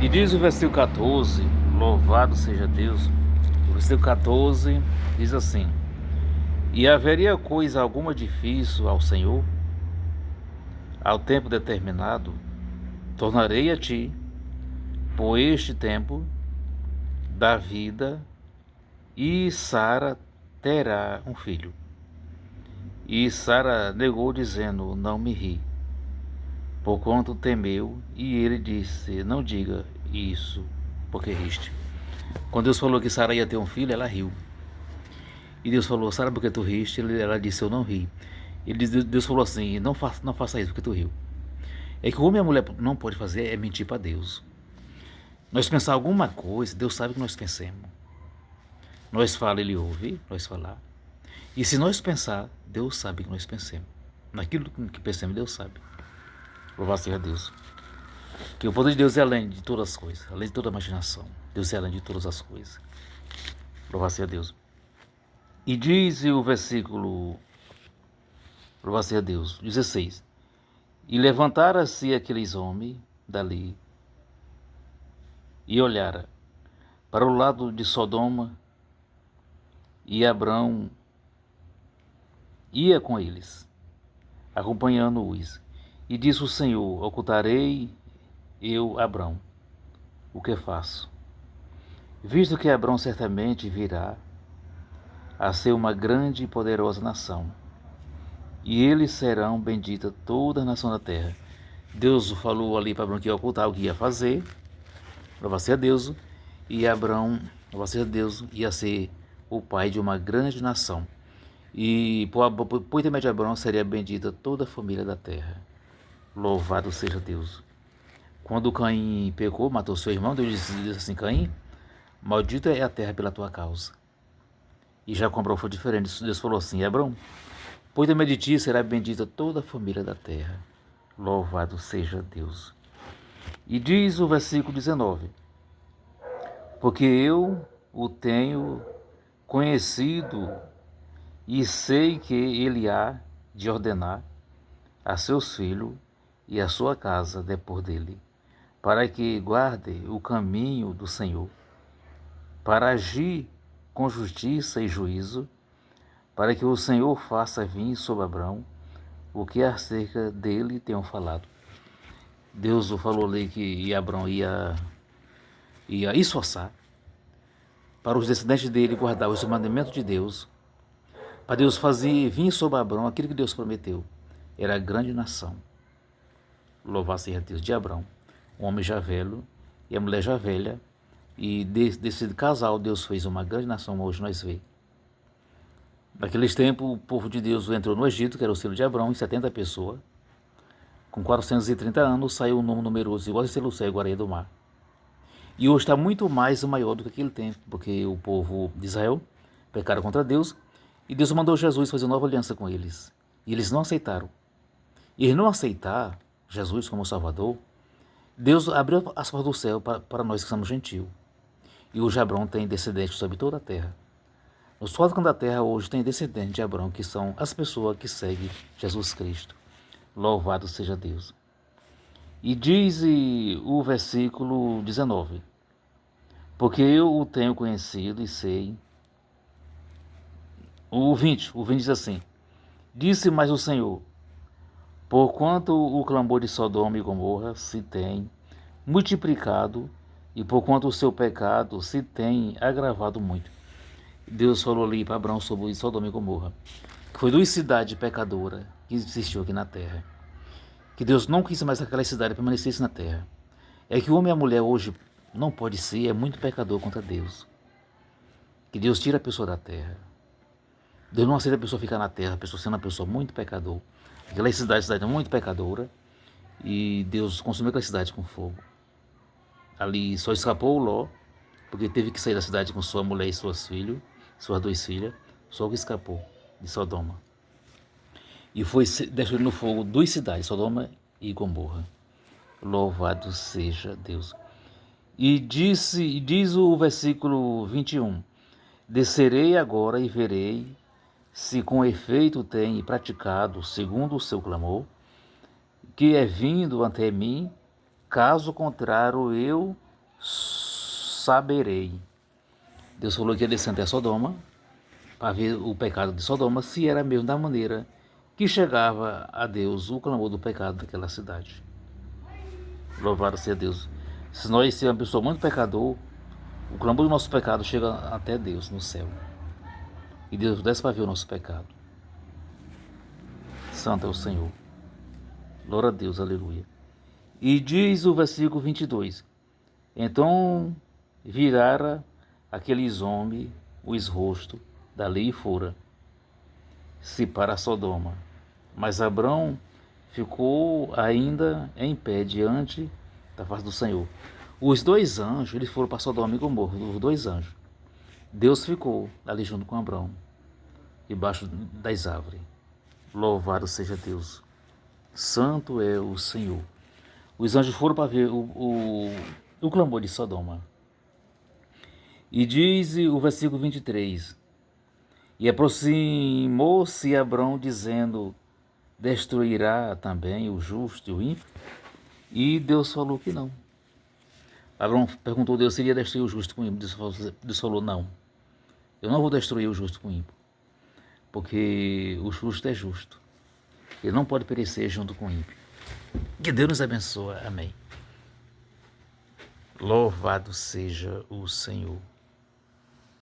E diz o versículo 14, louvado seja Deus. O versículo 14 diz assim: E haveria coisa alguma difícil ao Senhor? Ao tempo determinado, tornarei a ti, por este tempo da vida, e Sara terá um filho. E Sara negou, dizendo: Não me ri, porquanto temeu, e ele disse: Não diga isso, porque riste. Quando Deus falou que Sara ia ter um filho, ela riu. E Deus falou: Sara, porque tu riste? Ela disse: Eu não ri. Deus falou assim: não faça isso porque tu riu. É que o homem e a mulher não pode fazer é mentir para Deus. Nós pensar alguma coisa, Deus sabe que nós pensemos. Nós fala, Ele ouve, nós falar. E se nós pensar, Deus sabe que nós pensemos. Naquilo que pensamos, Deus sabe. Louvado seja Deus. Que o poder de Deus é além de todas as coisas, além de toda a imaginação. Deus é além de todas as coisas. Louvado seja Deus. E diz o versículo, louvado seja Deus, 16. E levantaram-se aqueles homens dali e olharam para o lado de Sodoma, e Abrão ia com eles, acompanhando-os. E disse o Senhor: Ocultarei eu, Abrão, o que faço? Visto que Abrão certamente virá a ser uma grande e poderosa nação, e eles serão bendita toda a nação da terra. Deus falou ali para Abrão que ia ocultar o que ia fazer, louvado seja Deus, e Abrão, louvado seja Deus, ia ser o pai de uma grande nação. E por intermédio de Abrão seria bendita toda a família da terra. Louvado seja Deus. Quando Caim pecou, matou seu irmão, Deus disse assim: Caim, maldita é a terra pela tua causa. E já com Abrão foi diferente. Deus falou assim: Abrão, por intermédio de ti será bendita toda a família da terra. Louvado seja Deus. E diz o versículo 19: Porque eu o tenho conhecido e sei que ele há de ordenar a seus filhos e a sua casa depois dele, para que guarde o caminho do Senhor, para agir com justiça e juízo, para que o Senhor faça vir sobre Abrão o que acerca dele tenham falado. Deus falou ali que Abrão ia esforçar para os descendentes dele guardar os mandamentos de Deus, para Deus fazer vir sobre Abrão aquilo que Deus prometeu. Era a grande nação. Louvado seja Deus, de Abrão, um homem já velho e a mulher já velha, e desse casal Deus fez uma grande nação, hoje nós vemos. Naqueles tempos, o povo de Deus entrou no Egito, que era o selo de Abrão, em 70 pessoas. Com 430 anos, saiu um número numeroso, igual a selo céu e areia do mar. E hoje está muito mais maior do que aquele tempo, porque o povo de Israel pecaram contra Deus, e Deus mandou Jesus fazer uma nova aliança com eles. E eles não aceitaram. E eles não aceitar Jesus como Salvador, Deus abriu as portas do céu para nós que somos gentios. E hoje Abrão tem descendentes sobre toda a terra. Nos quatro cantos da terra hoje tem descendentes de Abrão, que são as pessoas que seguem Jesus Cristo. Louvado seja Deus. E diz o versículo 19: Porque eu o tenho conhecido e sei. O 20 diz assim: Disse mais o Senhor: Porquanto o clamor de Sodoma e Gomorra se tem multiplicado, e porquanto o seu pecado se tem agravado muito. Deus falou ali para Abraão sobre Sodoma e Gomorra, que foi duas cidades pecadoras que existiu aqui na terra. Que Deus não quis mais que aquela cidade permanecesse na terra. É que o homem e a mulher hoje não pode ser, é muito pecador contra Deus. Que Deus tira a pessoa da terra. Deus não aceita a pessoa ficar na terra, a pessoa sendo uma pessoa muito pecador. Aquela cidade é muito pecadora, e Deus consumiu aquela cidade com fogo. Ali só escapou o Ló, porque teve que sair da cidade com sua mulher e suas duas filhas, só que escapou de Sodoma. E foi destruído no fogo duas cidades, Sodoma e Gomorra. Louvado seja Deus. E diz o versículo 21, Descerei agora e verei se com efeito tem praticado segundo o seu clamor, que é vindo ante mim, caso contrário eu saberei. Deus falou que ia descer até Sodoma para ver o pecado de Sodoma, se era mesmo da maneira que chegava a Deus o clamor do pecado daquela cidade. Louvado seja Deus. Se nós somos uma pessoa muito pecador, o clamor do nosso pecado chega até Deus no céu. E Deus desce para ver o nosso pecado. Santo é o Senhor. Glória a Deus, aleluia. E diz o versículo 22. Então virara aqueles homens os rostos dali e fora-se para Sodoma. Mas Abrão ficou ainda em pé diante da face do Senhor. Os dois anjos, eles foram para Sodoma e Gomorra, os dois anjos. Deus ficou ali junto com Abrão, debaixo das árvores. Louvado seja Deus. Santo é o Senhor. Os anjos foram para ver o clamor de Sodoma. E diz o versículo 23. E aproximou-se Abrão, dizendo: destruirá também o justo e o ímpio? E Deus falou que não. Abrão perguntou a Deus se iria destruir o justo com o ímpio. Deus falou: não. Eu não vou destruir o justo com o ímpio. Porque o justo é justo. Ele não pode perecer junto com o ímpio. Que Deus nos abençoe. Amém. Louvado seja o Senhor.